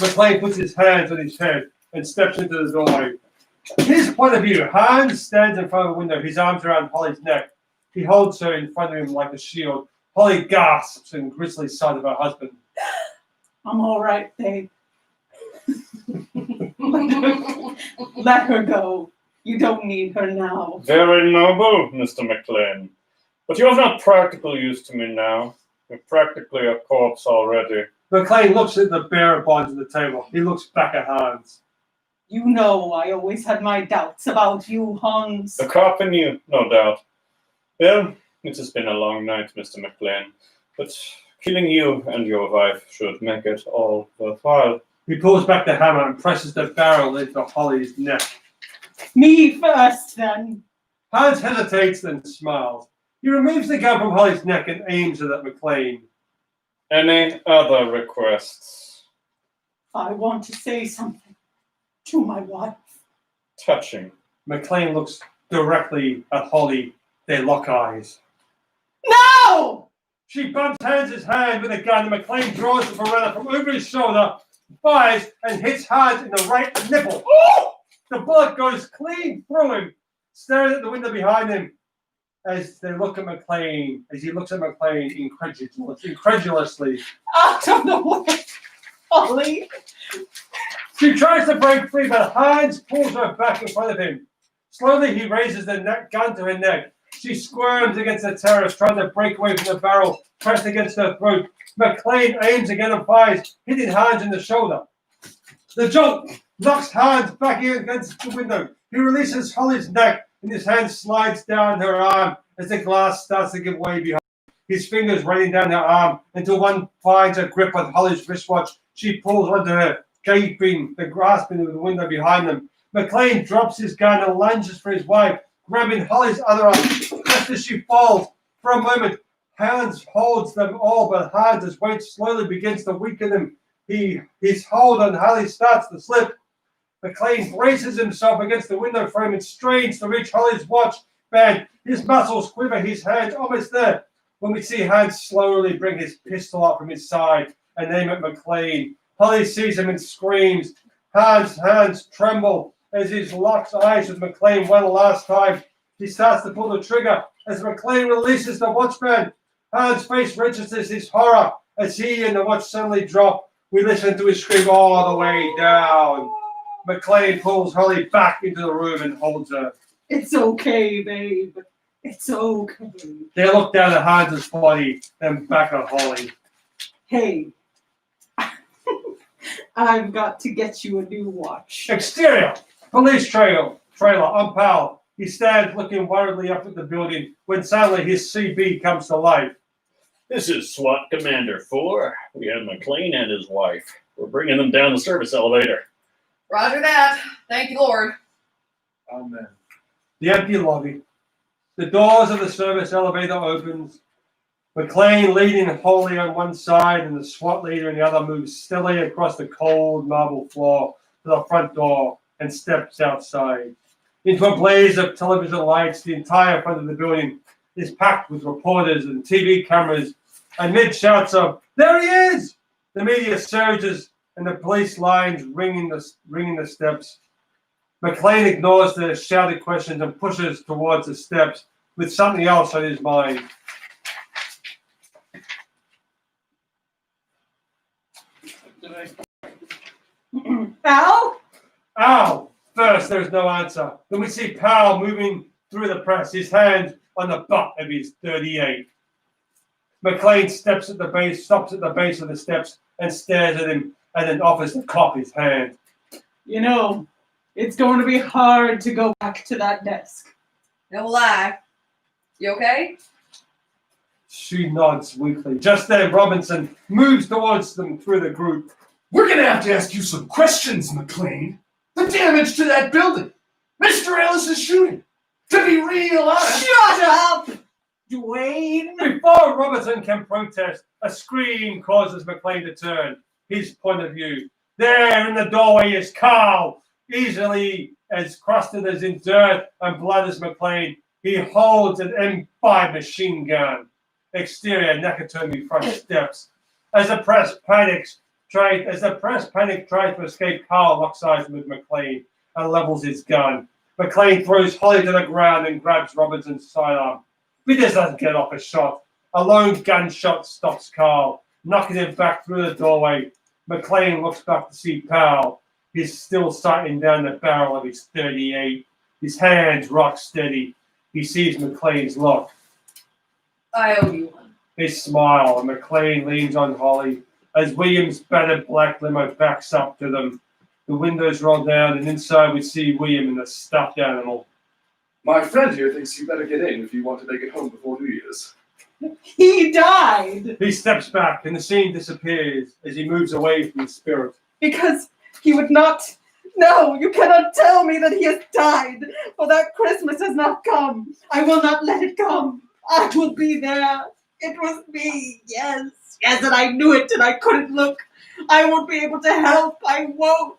McLean puts his hands on his head and steps into the doorway. His point of view, Hans stands in front of a window, his arms around Polly's neck. He holds her in front of him like a shield. Polly gasps in grisly sight of her husband.
I'm all right, babe. Let her go. You don't need her now.
Very noble, Mr. McLean. But you're of not practical use to me now. You're practically a corpse already.
McLean looks at the bearer bonds on the table. He looks back at Hans.
You know I always had my doubts about you, Hans.
The cop in you, no doubt. Well, it has been a long night, Mr. McLean, but killing you and your wife should make it all worthwhile.
He pulls back the hammer and presses the barrel into Holly's neck.
Me first, then.
Hans hesitates, then smiles. He removes the gun from Holly's neck and aims it at McLean.
Any other requests?
I want to say something to my wife.
Touching.
McLean looks directly at Holly. They lock eyes.
No!
She bumps Hans' hand with a gun, and McLean draws the Beretta from over his shoulder, fires, and hits Hans in the right nipple. The bullet goes clean through him, staring at the window behind him as they look at McLean, as he looks at McLean incredulously.
Out of the way, Holly.
She tries to break free, but Hans pulls her back in front of him. Slowly, he raises the gun to her neck. She squirms against the terrace, trying to break away from the barrel, pressed against her throat. McLean aims again and fires, hitting Hans in the shoulder. The jolt knocks Hans back against the window. He releases Holly's neck, and his hand slides down her arm as the glass starts to give way behind. His fingers running down her arm until one finds a grip on Holly's wristwatch. She pulls onto her, gaping, the grasping of the window behind them. McLean drops his gun and lunges for his wife, grabbing Holly's other arm just as she falls. For a moment, Hans holds them all, but Hans' weight slowly begins to weaken him. His hold on Holly starts to slip. McLean braces himself against the window frame and strains to reach Holly's watch band. His muscles quiver, his hands almost there. When we see Hans slowly bring his pistol up from his side and aim at McLean, Holly sees him and screams. Hans' hands tremble as he locks eyes with McLean one last time. He starts to pull the trigger as McLean releases the watchband. Hans' face registers his horror as he and the watch suddenly drop. We listen to his scream all the way down. McLean pulls Holly back into the room and holds her.
It's okay, babe. It's okay.
They look down at Hans' body, then back at Holly.
Hey, I've got to get you a new watch.
Exterior, police trailer on Powell. He stands looking worriedly up at the building when suddenly his CB comes to life.
This is SWAT Commander 4. We have McLean and his wife. We're bringing them down the service elevator.
Roger that. Thank you, Lord.
Amen.
The empty lobby. The doors of the service elevator opens. McLean leading Holly on one side and the SWAT leader on the other moves steadily across the cold marble floor to the front door and steps outside. Into a blaze of television lights, the entire front of the building is packed with reporters and TV cameras. Amid shouts of, "There he is!" the media surges and the police lines ringing the steps. McLean ignores the shouted questions and pushes towards the steps with something else on his mind.
Al?
Ow! First, there's no answer. Then we see Powell moving through the press, his hand on the butt of his .38. McLean stops at the base of the steps and stares at him and then offers the cop his hand.
You know, it's going to be hard to go back to that desk.
No lie. You okay?
She nods weakly. Just then, Robinson moves towards them through the group.
We're gonna have to ask you some questions, McLean. The damage to that building. Mr. Ellis is shooting. To be real honest.
Shut up, Dwayne.
Before Robinson can protest, a scream causes McLean to turn his point of view. There in the doorway is Carl, easily as crusted as in dirt and blood as McLean. He holds an M5 machine gun. Exterior, Nakatomi front steps. As the press panic tries to escape, Carl locks eyes with McLean and levels his gun. McLean throws Holly to the ground and grabs Robinson's sidearm. He just doesn't get off a shot. A lone gunshot stops Carl, knocking him back through the doorway. McLean looks back to see Powell. He's still sighting down the barrel of his 38. His hands rock steady. He sees McLean's look.
I owe you one.
They smile, and McLean leans on Holly as William's battered black limo backs up to them. The windows roll down, and inside we see William and the stuffed animal.
My friend here thinks you better get in if you want to make it home before New Year's.
He died
He steps back, and the scene disappears as he moves away from the spirit.
because he would not. No, you cannot tell me that he has died, for that Christmas has not come. I will not let it come. I will be there. It was me. Yes, yes, and I knew it, and I couldn't look. I won't be able to help. I won't.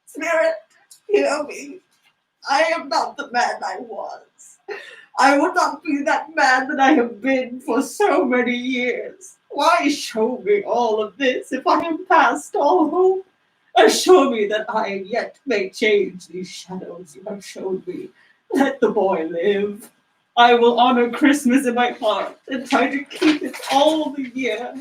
Spirit, hear me. I am not the man I was. I will not be that man that I have been for so many years. Why show me all of this if I am past all hope? Assure me that I yet may change these shadows you have showed me. Let the boy live. I will honor Christmas in my heart and try to keep it all the year.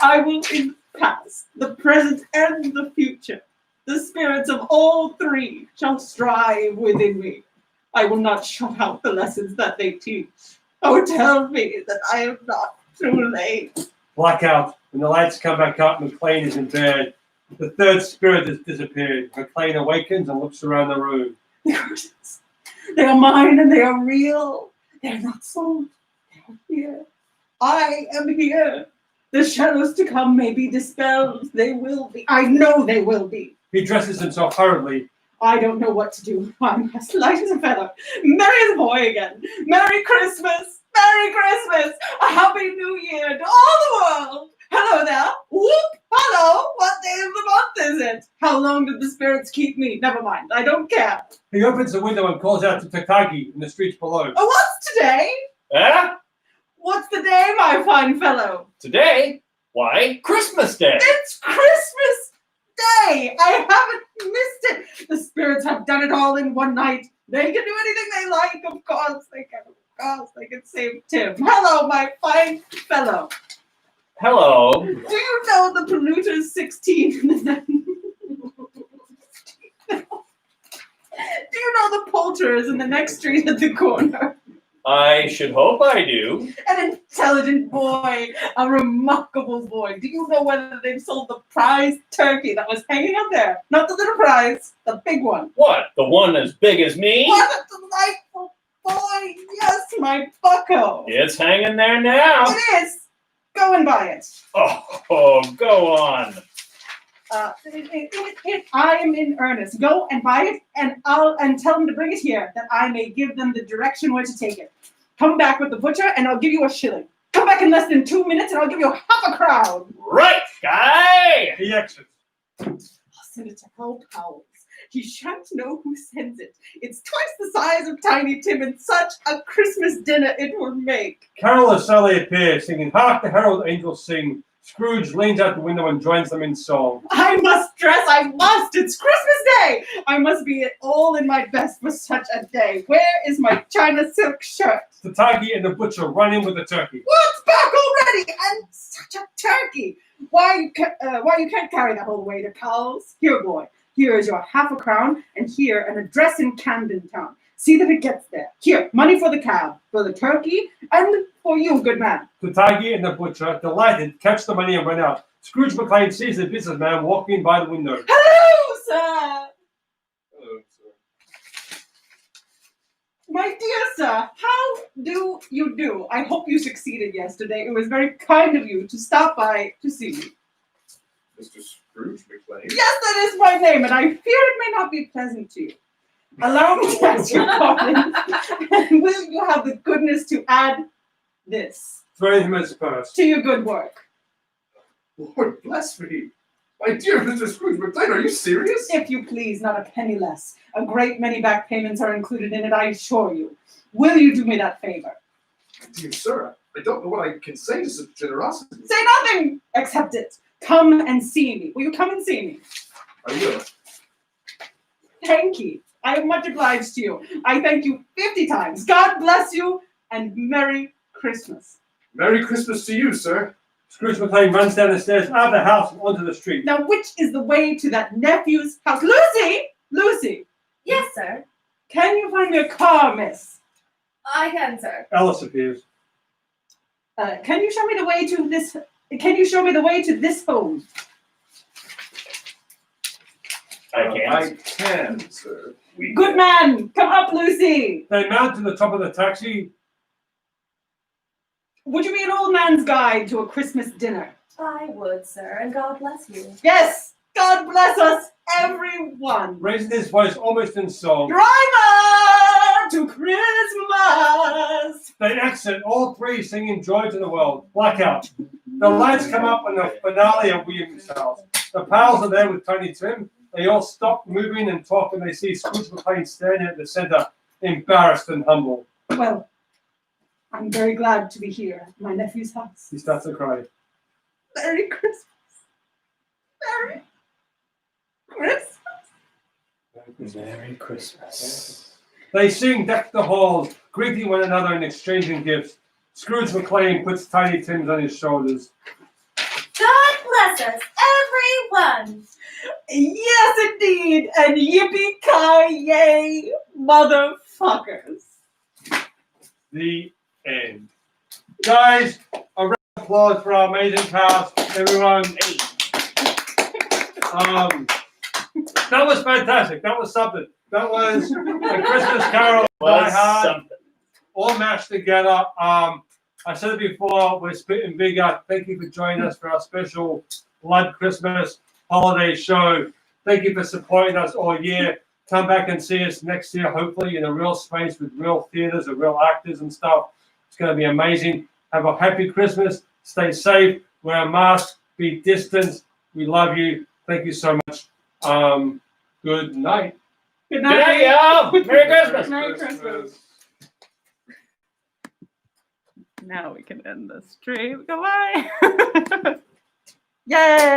I will in the past, the present, and the future. The spirits of all three shall strive within me. I will not shut out the lessons that they teach. Oh, tell me that I am not too late.
Blackout. When the lights come back up, McLean is in bed. The third spirit has disappeared. McLean awakens and looks around the room.
They are mine and they are real. They are not sold. They are here. I am here. The shadows to come may be dispelled. They will be. I know they will be.
He dresses himself hurriedly.
I don't know what to do. I'm as light as a feather. Merry as a boy again. Merry Christmas. Merry Christmas. A Happy New Year to all the world. Hello there. Whoop. Hello. What day of the month is it? How long did the spirits keep me? Never mind. I don't care.
He opens the window and calls out to Takagi in the streets below.
Oh, what's today?
Eh?
What's the day, my fine fellow?
Today? Why, Christmas Day.
It's Christmas Day. I haven't missed it. The spirits have done it all in one night. They can do anything they like. Of course they can. Of course they can save Tim. Hello, my fine fellow.
Hello.
Do you know the polluter's 16? Do you know the poulterers in the next street at the corner?
I should hope I do.
An intelligent boy, a remarkable boy. Do you know whether they've sold the prize turkey that was hanging up there? Not the little prize, the big one.
What, the one as big as me?
What a delightful boy. Yes, my bucko.
It's hanging there now.
It is. Go and buy it.
Oh, go on.
I am in earnest. Go and buy it, and tell them to bring it here, that I may give them the direction where to take it. Come back with the butcher, and I'll give you a shilling. Come back in less than 2 minutes, and I'll give you half a crown.
Right, guy.
He exits.
I'll send it to Hal Powell's. He shan't know who sends it. It's twice the size of Tiny Tim, and such a Christmas dinner it would make.
Carol and Sally appear, singing "Hark the Herald Angels Sing." Scrooge leans out the window and joins them in song.
I must dress, I must. It's Christmas Day. I must be all in my best for such a day. Where is my China silk shirt?
Tatagi and the butcher run in with the turkey.
What's back already? And such a turkey. Why you can't carry that all the way to Powell's? Here, boy. Here is your half a crown, and here an address in Camden Town. See that it gets there. Here, money for the cab, for the turkey, and for you, good man.
Tatagi and the butcher, delighted, catch the money and run out. Scrooge McLean sees the businessman walking by the window.
Hello, sir.
Hello, sir.
My dear sir, how do you do? I hope you succeeded yesterday. It was very kind of you to stop by to see me.
Mr. Scrooge McLean.
Yes, that is my name, and I fear it may not be pleasant to you. Allow me to ask your pardon, and will you have the goodness to add this
Throw him his purse.
to your good work?
Lord bless me. My dear Mr. Scrooge McLean, are you serious?
If you please, not a penny less. A great many back payments are included in it, I assure you. Will you do me that favor?
Dear sir, I don't know what I can say to such generosity.
Say nothing! Accept it. Come and see me. Will you come and see me?
I will.
Thank you. I am much obliged to you. I thank you 50 times. God bless you, and Merry Christmas.
Merry Christmas to you, sir.
Scrooge McLean runs down the stairs out of the house and onto the street.
Now, which is the way to that nephew's house? Lucy! Lucy!
Yes, sir.
Can you find me a car, miss?
I can, sir.
Alice appears.
Can you show me the way to this? Can you show me the way to this home?
I can, sir.
Good man! Come up, Lucy!
They mount to the top of the taxi.
Would you be an old man's guide to a Christmas dinner?
I would, sir, and God bless you.
Yes! God bless us, everyone!
Raising his voice almost in song.
Driver to Christmas!
They exit, all three singing Joy to the World. Blackout. The lights come up in the finale of William's house. The pals are there with Tiny Tim. They all stop moving and talk, and they see Scrooge McLean standing at the center, embarrassed and humble.
Well, I'm very glad to be here at my nephew's house.
He starts to cry.
Merry Christmas. Merry Christmas.
Merry Christmas.
They sing Deck the Halls, greeting one another and exchanging gifts. Scrooge McLean puts Tiny Tim's on his shoulders.
God bless us, everyone.
Yes, indeed. And yippee-ki-yay, motherfuckers.
The end. Guys, a round of applause for our amazing cast. Everyone. That was fantastic. That was something. That was a Christmas Carol I had all mashed together. I said it before, we're spit&vigor. Thank you for joining us for our special Blood Christmas holiday show. Thank you for supporting us all year. Come back and see us next year, hopefully in a real space with real theaters and real actors and stuff. It's going to be amazing. Have a happy Christmas. Stay safe. Wear a mask. Be distant. We love you. Thank you so much. Good night.
Good
Good night, y'all. Merry Christmas.
Merry Christmas.
Now we can end the stream. Goodbye. Yay!